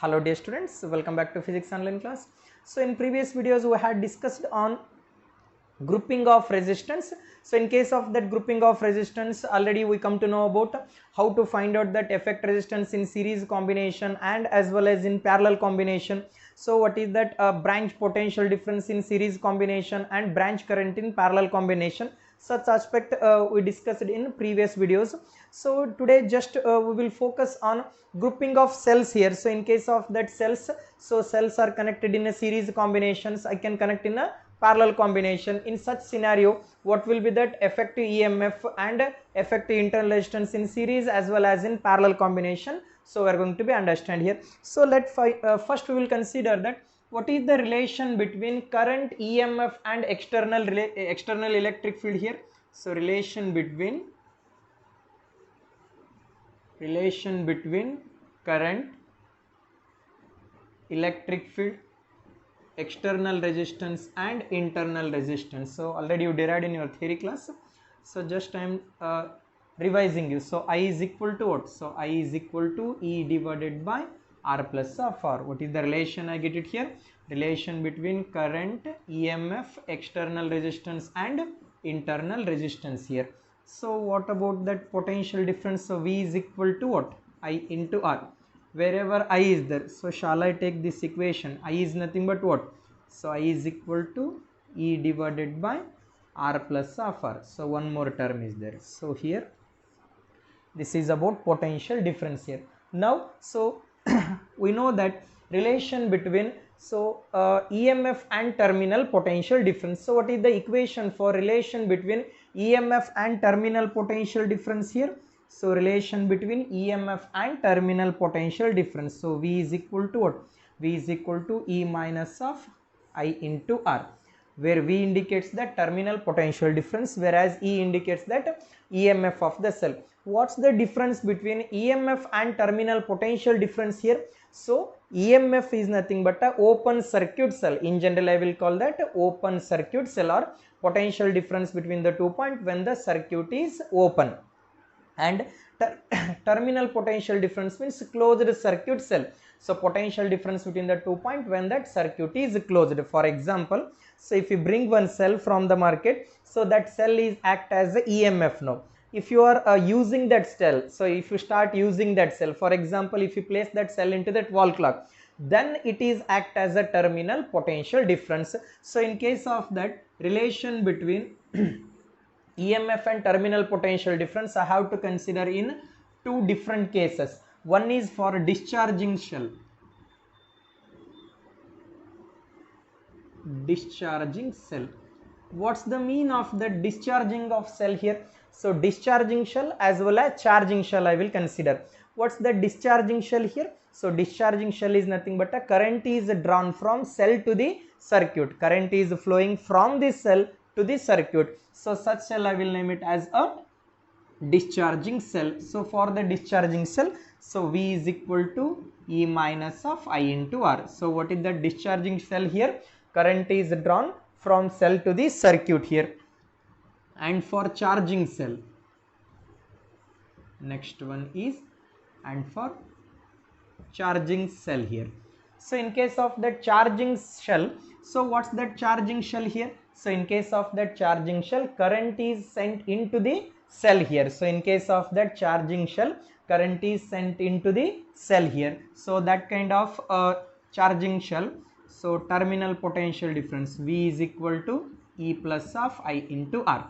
Hello dear students, welcome back to physics online class. So in previous videos we had discussed on grouping of resistance. So in case of that grouping of resistance, already we come to know about how to find out that effect resistance in series combination and as well as in parallel combination. So what is that branch potential difference in series combination and branch current in parallel combination. Such aspect we discussed in previous videos. So today just we will focus on grouping of cells here. So in case of that cells, so cells are connected in a series combinations, I can connect in a parallel combination. In such scenario, what will be that effective EMF and effective internal resistance in series as well as in parallel combination. So we are going to be understand here. So first we will consider that what is the relation between current, EMF and external electric field here. So relation between current, electric field, external resistance and internal resistance. So already you derived in your theory class, so just I am revising you. So I is equal to what? So I is equal to E divided by R plus of R. What is the relation? I get it here. Relation between current, EMF, external resistance and internal resistance here. So what about that potential difference? So V is equal to what? I into R. Wherever I is there, so shall I take this equation? I is nothing but what? So I is equal to E divided by R plus of R. So one more term is there. So here this is about potential difference here. Now so we know that relation between EMF and terminal potential difference. So what is the equation for relation between EMF and terminal potential difference here? So relation between EMF and terminal potential difference. So V is equal to what? V is equal to E minus of I into R, where V indicates the terminal potential difference, whereas E indicates that EMF of the cell. What's the difference between EMF and terminal potential difference here? So EMF is nothing but a open circuit cell. In general, I will call that open circuit cell, or potential difference between the 2 points when the circuit is open. And terminal potential difference means closed circuit cell. So potential difference between the 2 points when that circuit is closed. For example, so if you bring one cell from the market, so that cell is act as a EMF now. If you are using that cell, so if you start using that cell, for example, if you place that cell into that wall clock, then it is act as a terminal potential difference. So in case of that relation between EMF and terminal potential difference, I have to consider in two different cases. One is for discharging shell. What's the mean of the discharging of cell here? So discharging shell as well as charging shell I will consider. What's the discharging shell here? So discharging shell is nothing but a current is drawn from cell to the circuit. Current is flowing from the cell to the circuit. So such cell I will name it as a discharging cell. So for the discharging cell, so V is equal to E minus of I into R. So what is the discharging cell here? Current is drawn from cell to the circuit here. And for charging cell, next one is, and for charging cell here. So in case of the charging shell, so what's that charging shell here? So in case of that charging shell, current is sent into the cell here. So in case of that charging shell, current is sent into the cell here. So that kind of charging shell, so terminal potential difference V is equal to E plus of I into R.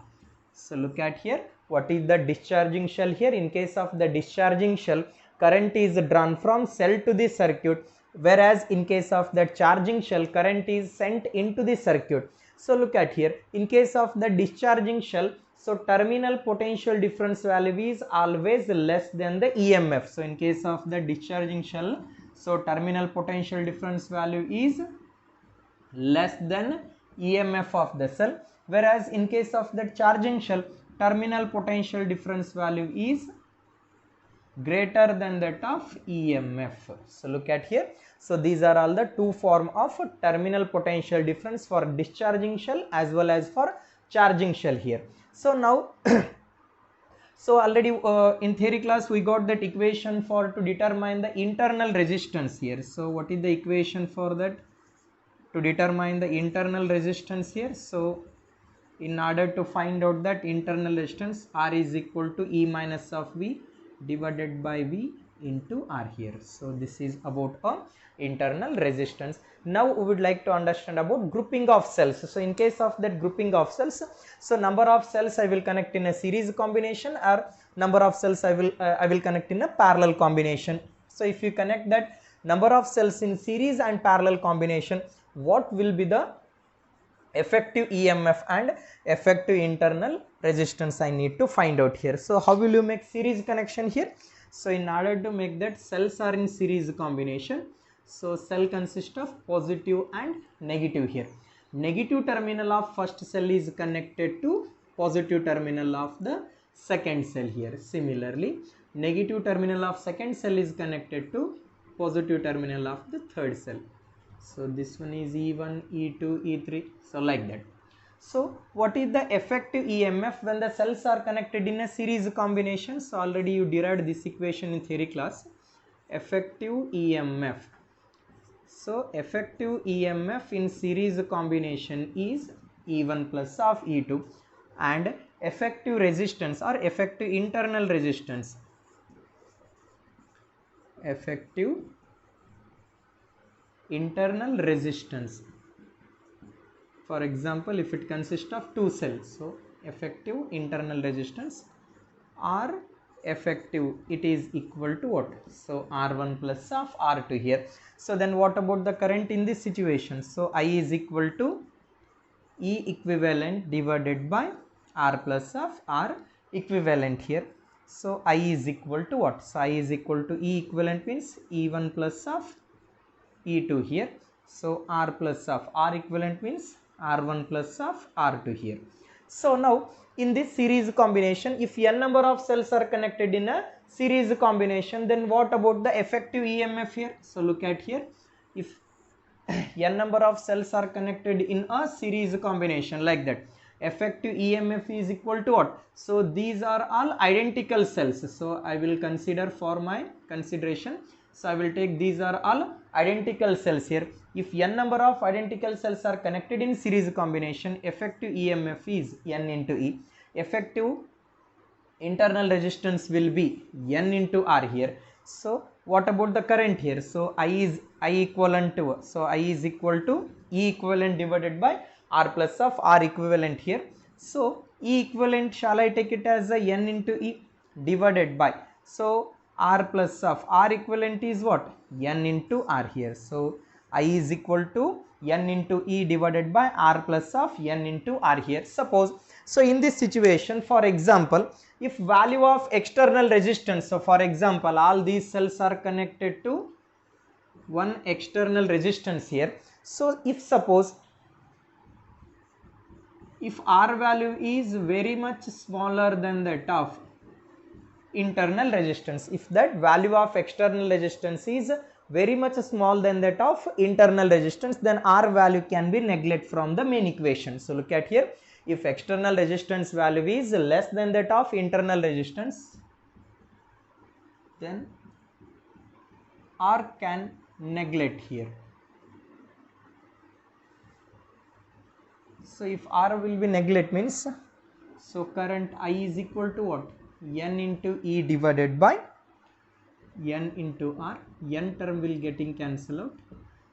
So look at here, what is the discharging shell here? In case of the discharging shell, current is drawn from cell to the circuit, whereas in case of the charging shell, current is sent into the circuit. So look at here, in case of the discharging shell, so terminal potential difference value is always less than the EMF. So in case of the discharging shell, so terminal potential difference value is less than EMF of the cell, whereas in case of the charging shell, terminal potential difference value is greater than that of EMF. So look at here, so these are all the two form of terminal potential difference for discharging shell as well as for charging shell here. So now So already in theory class we got that equation for to determine the internal resistance here. So what is the equation for that? To determine the internal resistance here. So in order to find out that internal resistance, R is equal to E minus of V divided by V into R here. So this is about a internal resistance. Now we would like to understand about grouping of cells. So in case of that grouping of cells, so number of cells I will connect in a series combination, or number of cells I will connect in a parallel combination. So if you connect that number of cells in series and parallel combination, what will be the effective EMF and effective internal resistance I need to find out here. So how will you make series connection here? So in order to make that, cells are in series combination. So cell consists of positive and negative here. Negative terminal of first cell is connected to positive terminal of the second cell here. Similarly, negative terminal of second cell is connected to positive terminal of the third cell. So this one is E1, E2, E3, so like that. So what is the effective EMF when the cells are connected in a series combination? So already you derived this equation in theory class. Effective EMF. So effective EMF in series combination is E1 plus of E2, and effective resistance or effective internal resistance. Effective internal resistance, for example, if it consists of two cells, so effective internal resistance or effective, it is equal to what? So R1 plus of R2 here. So then what about the current in this situation? So I is equal to E equivalent divided by R plus of R equivalent here. So I is equal to what? So I is equal to E equivalent means E1 plus of E2 here. So R plus of R equivalent means R1 plus of R2 here. So now in this series combination, if n number of cells are connected in a series combination, then what about the effective EMF here? So look at here, if n number of cells are connected in a series combination like that, effective EMF is equal to what? So these are all identical cells. So I will consider for my consideration. So I will take these are all identical cells here. If n number of identical cells are connected in series combination, effective EMF is N into E. Effective internal resistance will be N into R here. So what about the current here? So I is I equivalent to, so I is equal to E equivalent divided by R plus of R equivalent here. So E equivalent, shall I take it as a N into E divided by, so R plus of R equivalent is what? N into R here. So I is equal to N into E divided by R plus of N into R here. Suppose, so in this situation, for example, if value of external resistance, so for example, all these cells are connected to one external resistance here. So if suppose, if R value is very much smaller than that of internal resistance, if that value of external resistance is very much small than that of internal resistance, then R value can be neglected from the main equation. So look at here, if external resistance value is less than that of internal resistance, then R can neglect here. So if R will be neglect means, so current I is equal to what? N into E divided by N into R. N term will getting cancelled out.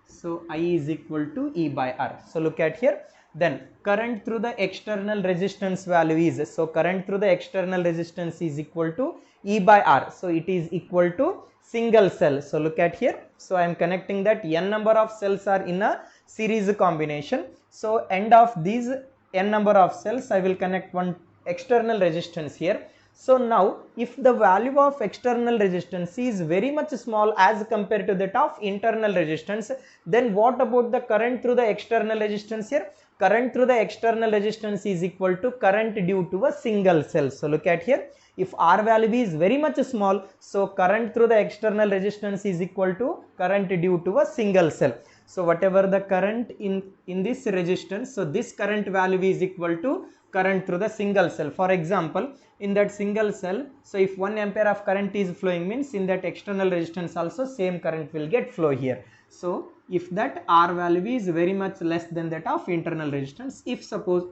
So I is equal to E by R. So look at here. Then current through the external resistance value is, so current through the external resistance is equal to E by R. So it is equal to single cell. So look at here. So I am connecting that n number of cells are in a series combination. So end of these n number of cells, I will connect one external resistance here. So now if the value of external resistance is very much small as compared to that of internal resistance, then what about the current through the external resistance here? Current through the external resistance is equal to current due to a single cell. So look at here, if R value is very much small, so current through the external resistance is equal to current due to a single cell. So whatever the current in this resistance, so this current value is equal to current through the single cell. For example, in that single cell, so if 1 ampere of current is flowing, means in that external resistance also same current will get flow here. So if that R value is very much less than that of internal resistance, if suppose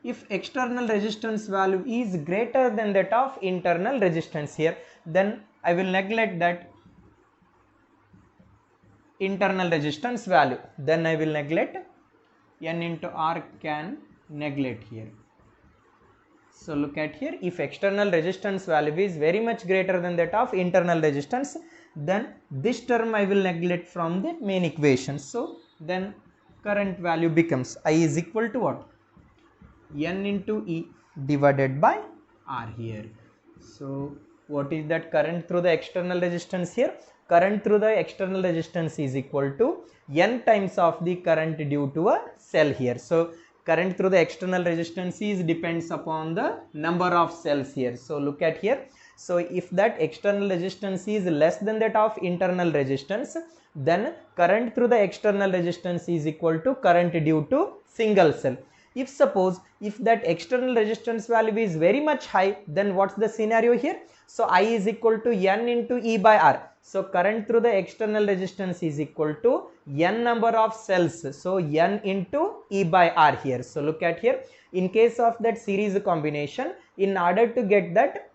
if external resistance value is greater than that of internal resistance here, then I will neglect that internal resistance value, then I will neglect N into R, can neglect here. So look at here, if external resistance value is very much greater than that of internal resistance, then this term I will neglect from the main equation. So then current value becomes I is equal to what? N into E divided by R here. So what is that current through the external resistance here? Current through the external resistance is equal to N times of the current due to a cell here. So current through the external resistance is depends upon the number of cells here. So look at here. So if that external resistance is less than that of internal resistance, then current through the external resistance is equal to current due to single cell. If suppose if that external resistance value is very much high, then what's the scenario here? So I is equal to N into E by R. So current through the external resistance is equal to N number of cells. So N into E by R here. So look at here. In case of that series combination, in order to get that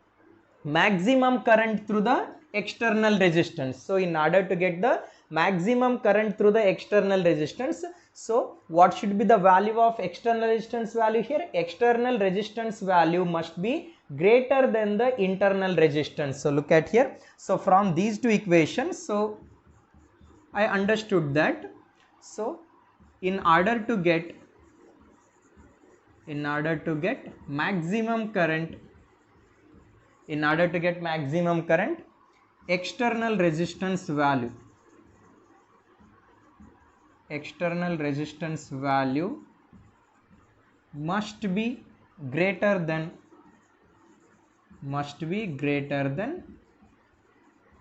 maximum current through the external resistance, so in order to get the maximum current through the external resistance, so what should be the value of external resistance value here? External resistance value must be greater than the internal resistance. So look at here. So from these two equations, so I understood that, so in order to get maximum current, external resistance value must be greater than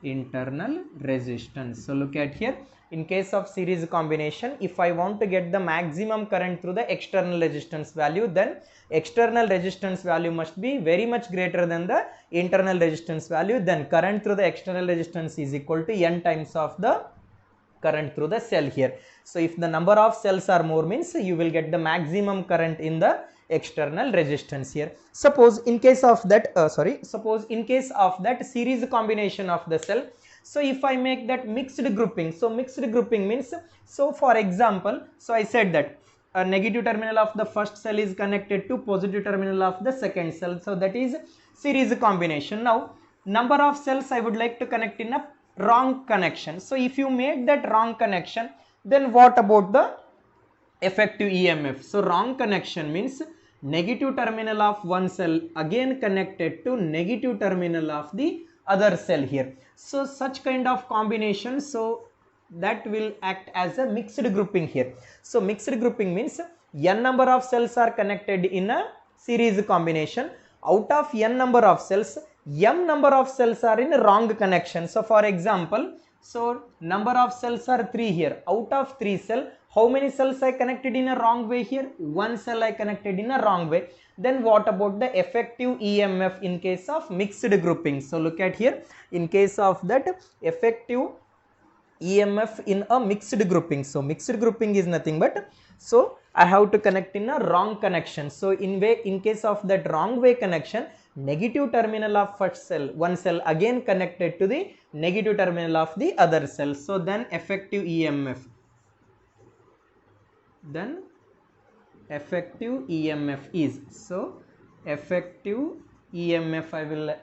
internal resistance. So look at here, in case of series combination, if I want to get the maximum current through the external resistance value, then external resistance value must be very much greater than the internal resistance value, then current through the external resistance is equal to N times of the current through the cell here. So if the number of cells are more, means you will get the maximum current in the external resistance here. Suppose in case of that series combination of the cell, so if I make that mixed grouping, so mixed grouping means, so for example, so I said that a negative terminal of the first cell is connected to positive terminal of the second cell, so that is series combination. Now number of cells I would like to connect in a wrong connection. So if you make that wrong connection, then what about the effective EMF? So wrong connection means negative terminal of one cell again connected to negative terminal of the other cell here. So such kind of combination, so that will act as a mixed grouping here. So mixed grouping means N number of cells are connected in a series combination. Out of N number of cells, M number of cells are in a wrong connection. So for example, so number of cells are 3 here. Out of 3 cells, how many cells I connected in a wrong way here? 1 cell I connected in a wrong way. Then what about the effective EMF in case of mixed grouping? So look at here, in case of that effective EMF in a mixed grouping. So mixed grouping is nothing but, so I have to connect in a wrong connection. So in case of that wrong way connection, negative terminal of first cell, one cell again connected to the negative terminal of the other cell. So then effective EMF is, so effective EMF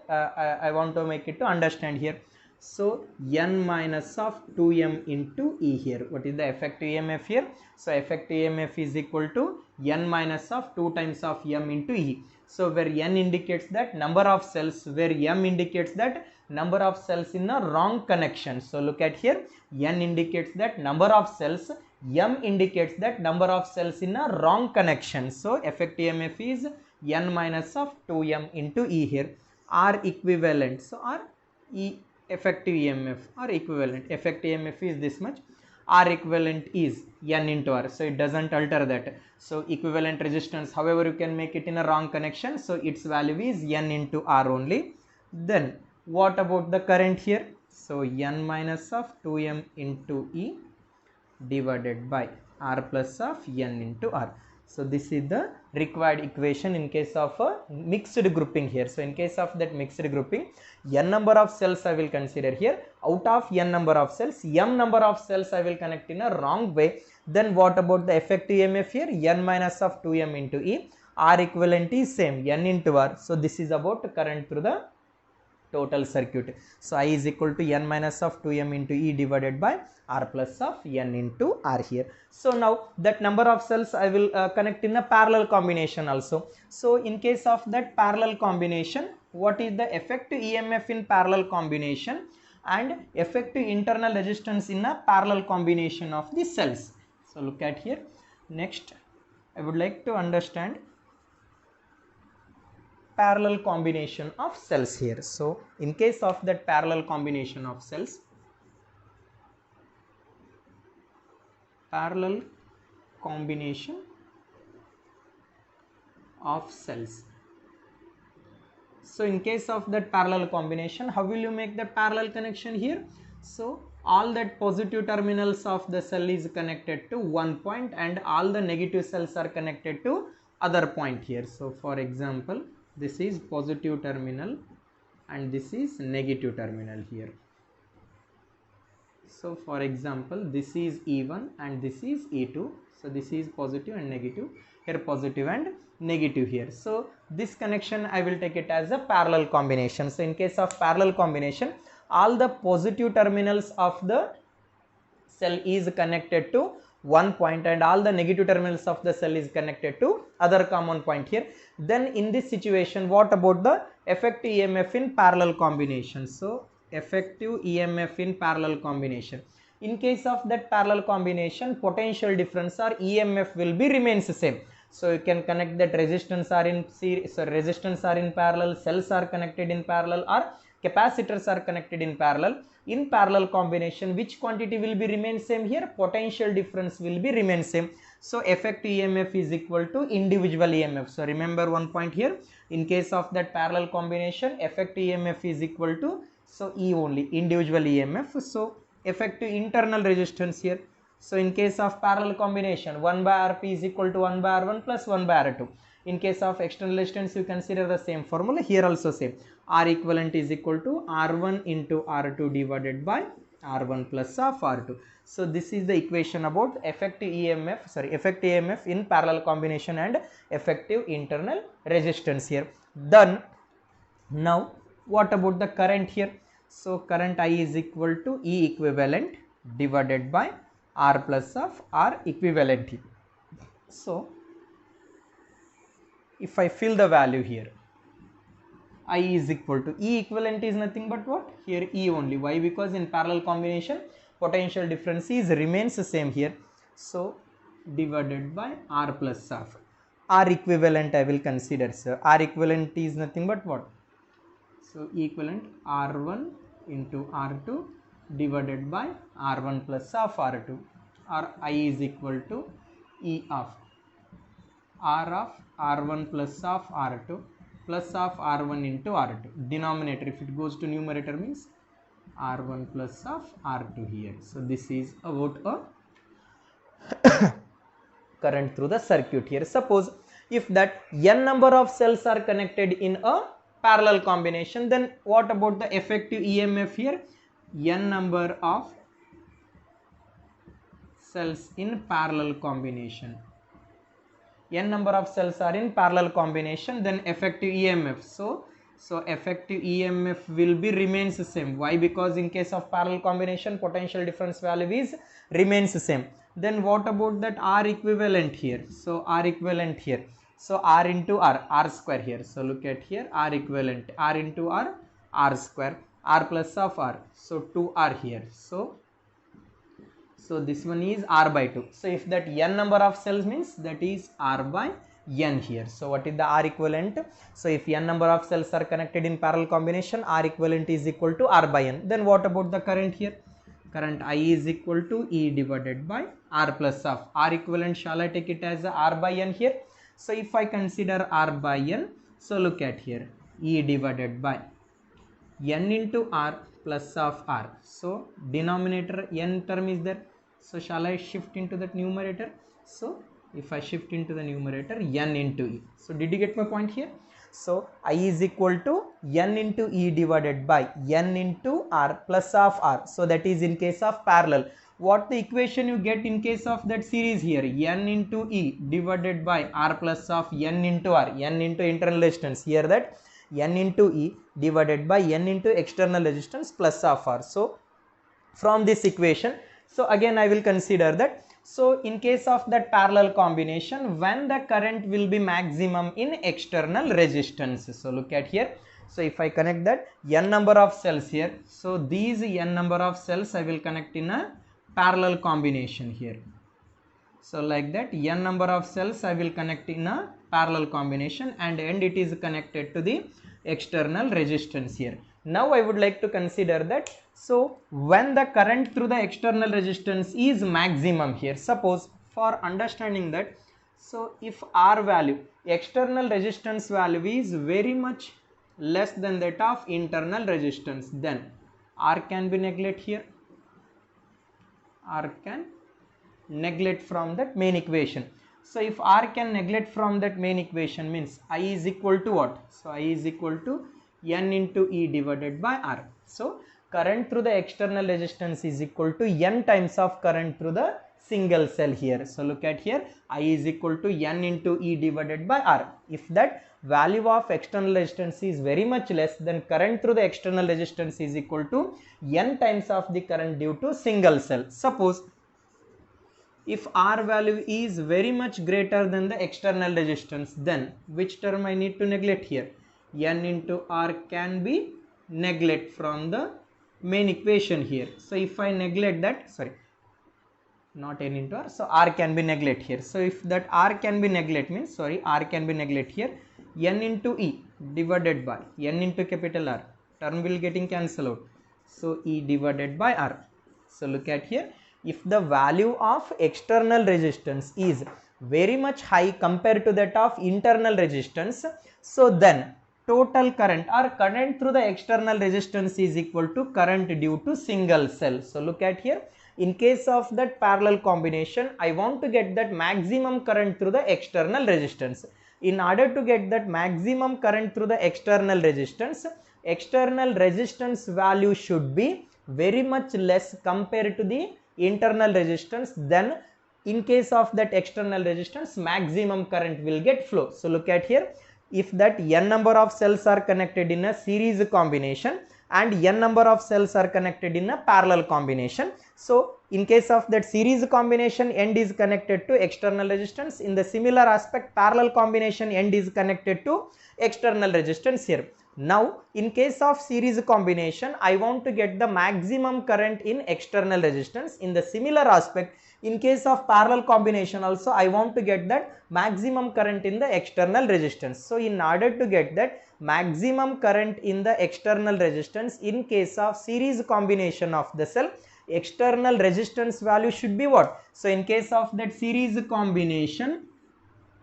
I want to make it to understand here. So N minus of 2M into E here. What is the effective EMF here? So effective EMF is equal to N minus of 2 times of M into E. So where N indicates that number of cells, where M indicates that number of cells in a wrong connection. So look at here, N indicates that number of cells, M indicates that number of cells in a wrong connection. So effective EMF is N minus of 2M into E here. R equivalent, so R E effective EMF are equivalent. Effective EMF is this much. R equivalent is N into R, so it doesn't alter that. So equivalent resistance, however you can make it in a wrong connection, so its value is N into R only. Then what about the current here? So N minus of 2M into E divided by R plus of N into R. So this is the required equation in case of a mixed grouping here. So in case of that mixed grouping, N number of cells I will consider here. Out of N number of cells, M number of cells I will connect in a wrong way. Then what about the effective EMF here? N minus of 2M into E. R equivalent is same, N into R. So this is about current through the total circuit. So I is equal to N minus of 2M into E divided by R plus of N into R here. So now that number of cells I will connect in a parallel combination also. So in case of that parallel combination, what is the effective EMF in parallel combination and effective internal resistance in a parallel combination of the cells? So look at here. Next, I would like to understand parallel combination of cells here. So in case of that parallel combination of cells, parallel combination of cells. So in case of that parallel combination, how will you make the parallel connection here? So all that positive terminals of the cell is connected to one point and all the negative cells are connected to other point here. So for example, this is positive terminal and this is negative terminal here. So for example, this is E1 and this is E2. So this is positive and negative, here positive and negative here. So this connection I will take it as a parallel combination. So in case of parallel combination, all the positive terminals of the cell is connected to one point and all the negative terminals of the cell is connected to other common point here. Then in this situation, what about the effective EMF in parallel combination? So effective EMF in parallel combination. In case of that parallel combination, potential difference or EMF will be remains the same. So you can connect that resistance are in series, so resistance are in parallel, cells are connected in parallel, or capacitors are connected in parallel. In parallel combination, which quantity will be remain same here? Potential difference will be remain same. So effective EMF is equal to individual EMF. So remember one point here. In case of that parallel combination, effective EMF is equal to, so E only, individual EMF. So effective internal resistance here. So in case of parallel combination, 1 by Rp is equal to 1 by R1 plus 1 by R2. In case of external resistance, you consider the same formula. Here also same. R equivalent is equal to R1 into R2 divided by R1 plus of R2. So this is the equation about effective EMF in parallel combination and effective internal resistance here. Then now what about the current here? So current I is equal to E equivalent divided by R plus of R equivalent. So if I fill the value here, I is equal to E equivalent is nothing but what? Here E only. Why? Because in parallel combination, potential difference is remains the same here. So divided by R plus of R equivalent I will consider. So R equivalent is nothing but what? So equivalent R1 into R2 divided by R1 plus of R2, or I is equal to E of R of R1 plus of R2 plus of R1 into R2. Denominator, if it goes to numerator, means R1 plus of R2 here. So this is about a current through the circuit here. Suppose if that n number of cells are connected in a parallel combination, then what about the effective EMF here? N number of cells in parallel combination. N number of cells are in parallel combination, then effective EMF. So effective EMF will be remains the same. Why? Because in case of parallel combination, potential difference value is remains the same. Then what about that R equivalent here? So R equivalent here. So R into R square here. So look at here, R equivalent, R into R square, R plus of R. So 2R here. So this one is R by 2. So if that n number of cells means that is R by n here. So what is the R equivalent? So if n number of cells are connected in parallel combination, R equivalent is equal to R by n. Then what about the current here? current I is equal to E divided by R plus of R equivalent. Shall I take it as R by N here? So if I consider R by N, so look at here, E divided by N into R plus of R. So denominator N term is there. So shall I shift into that numerator? So if I shift into the numerator, N into E. So did you get my point here? So I is equal to N into E divided by N into R plus of R. So that is in case of parallel. What the equation you get in case of that series here? N into E divided by R plus of N into R. N into internal resistance. Here that N into E divided by N into external resistance plus of R. So from this equation, so again I will consider that. So in case of that parallel combination, when the current will be maximum in external resistance. So look at here. So if I connect that N number of cells here, so these N number of cells I will connect in a parallel combination here. So like that N number of cells I will connect in a parallel combination, and it is connected to the external resistance here. Now I would like to consider that. So when the current through the external resistance is maximum here, suppose for understanding that, so if R value, external resistance value is very much less than that of internal resistance, then R can be neglected here. R can neglect from that main equation. So if R can neglect from that main equation, means I is equal to what? So I is equal to N into E divided by R. So current through the external resistance is equal to N times of current through the single cell here. So look at here, I is equal to N into E divided by R. If that value of external resistance is very much less, then current through the external resistance is equal to N times of the current due to single cell. Suppose if R value is very much greater than the external resistance, then which term I need to neglect here? N into R can be neglect from the main equation here. So if I neglect that, sorry, not N into R, so R can be neglect here. So if that R can be neglect means, sorry, R can be neglect here, N into E divided by N into capital R, term will getting cancelled out. So E divided by R. So look at here, if the value of external resistance is very much high compared to that of internal resistance, so then total current or current through the external resistance is equal to current due to single cell. So look at here, in case of that parallel combination, I want to get that maximum current through the external resistance. In order to get that maximum current through the external resistance value should be very much less compared to the internal resistance. Then in case of that external resistance, maximum current will get flow. So look at here, if that N number of cells are connected in a series combination and N number of cells are connected in a parallel combination, so in case of that series combination, end is connected to external resistance. In the similar aspect, parallel combination, end is connected to external resistance here. Now in case of series combination, I want to get the maximum current in external resistance. In the similar aspect, in case of parallel combination also, I want to get that maximum current in the external resistance. So in order to get that maximum current in the external resistance, in case of series combination of the cell, external resistance value should be what? So in case of that series combination,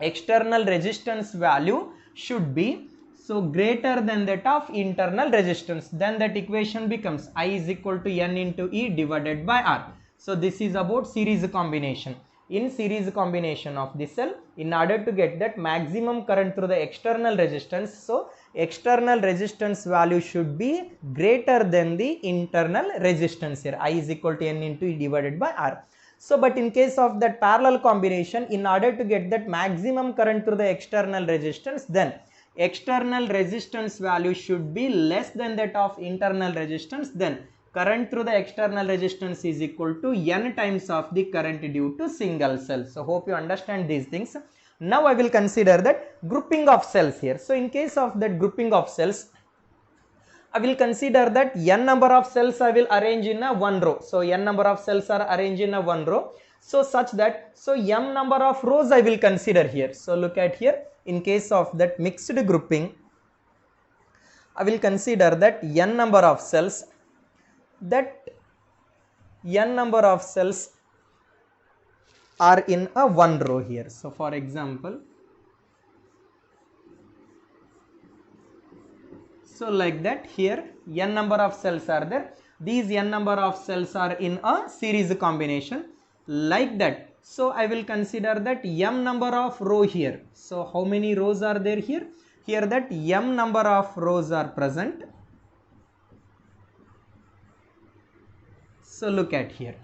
external resistance value should be so greater than that of internal resistance. Then that equation becomes I is equal to N into E divided by R. So this is about series combination. In series combination of the cell, in order to get that maximum current through the external resistance, so external resistance value should be greater than the internal resistance here. I is equal to N into E divided by R. So but in case of that parallel combination, in order to get that maximum current through the external resistance, then external resistance value should be less than that of internal resistance. Then current through the external resistance is equal to N times of the current due to single cell. So hope you understand these things. Now I will consider that grouping of cells here. So in case of that grouping of cells, I will consider that N number of cells I will arrange in a one row. So N number of cells are arranged in a one row. So such that, so M number of rows I will consider here. So look at here, in case of that mixed grouping, I will consider that N number of cells, that n number of cells are in a one row here. So for example, so like that, here n number of cells are there. These n number of cells are in a series combination like that. So I will consider that m number of row here. So how many rows are there here? Here that m number of rows are present. So look at here.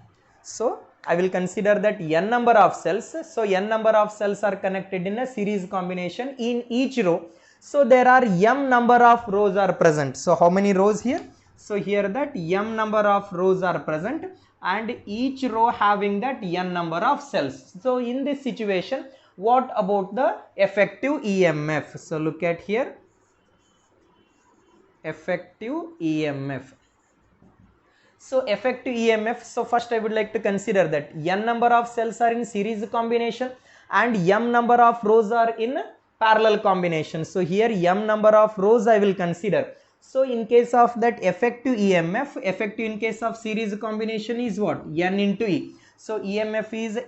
So I will consider that n number of cells. So n number of cells are connected in a series combination in each row. So there are m number of rows are present. So how many rows here? So here that m number of rows are present and each row having that n number of cells. So in this situation, what about the effective EMF? So look at here, effective EMF. So effective EMF, so first I would like to consider that n number of cells are in series combination and m number of rows are in parallel combination. So here m number of rows I will consider. So in case of that effective EMF, effective in case of series combination is what? N into E. So EMF is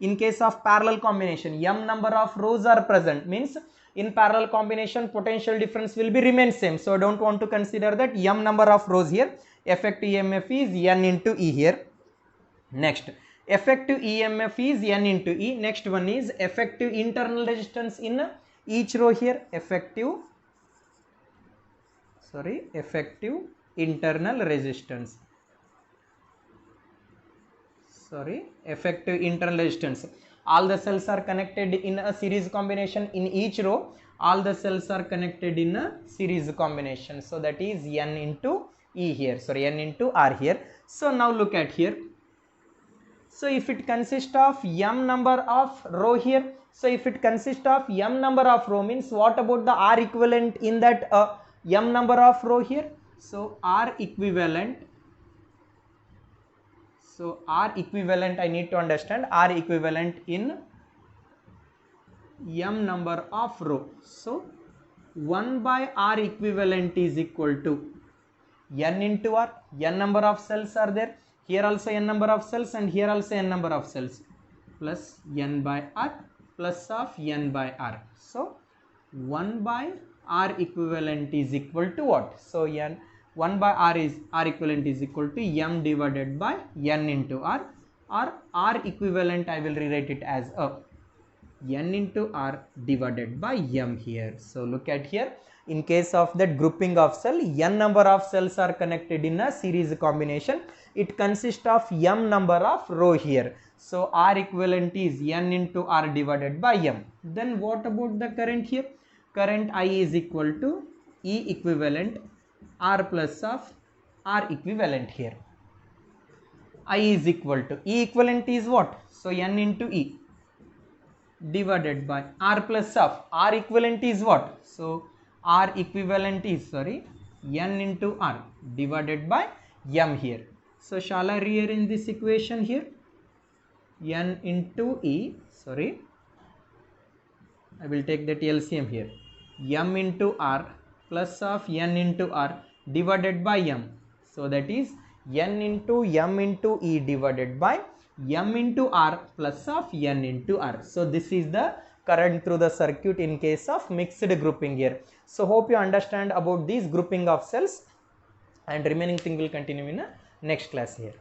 in case of parallel combination, m number of rows are present, means in parallel combination potential difference will be remain same. So I don't want to consider that m number of rows here. Effective EMF is N into E here. Next, effective EMF is N into E. Next one is effective internal resistance in each row here. Effective internal resistance. Effective internal resistance. All the cells are connected in a series combination in each row. All the cells are connected in a series combination. So that is N into E here, N into R here. So now look at here. So if it consists of m number of row here, so if it consists of m number of row means what about the R equivalent in that m number of row here? So R equivalent, I need to understand R equivalent in m number of row. So 1 by R equivalent is equal to n into R. N number of cells are there. Here also n number of cells and here also n number of cells, plus n by R plus of n by R. So 1 by R equivalent is equal to what? So 1 by R equivalent is equal to m divided by n into R, or R equivalent I will rewrite it as n into R divided by m here. So look at here. In case of that grouping of cell, n number of cells are connected in a series combination. It consists of m number of row here. So R equivalent is n into R divided by m. Then what about the current here? Current I is equal to E equivalent R plus of R equivalent here. I is equal to E equivalent is what? So n into E divided by R plus of R equivalent is what? So R equivalent is n into R divided by m here. So shall I rearrange this equation here? N into E, I will take that LCM here. M into R plus of n into R divided by m. So that is n into m into E divided by m into R plus of n into R. So this is the current through the circuit in case of mixed grouping here. So hope you understand about these grouping of cells, and remaining thing will continue in a next class here.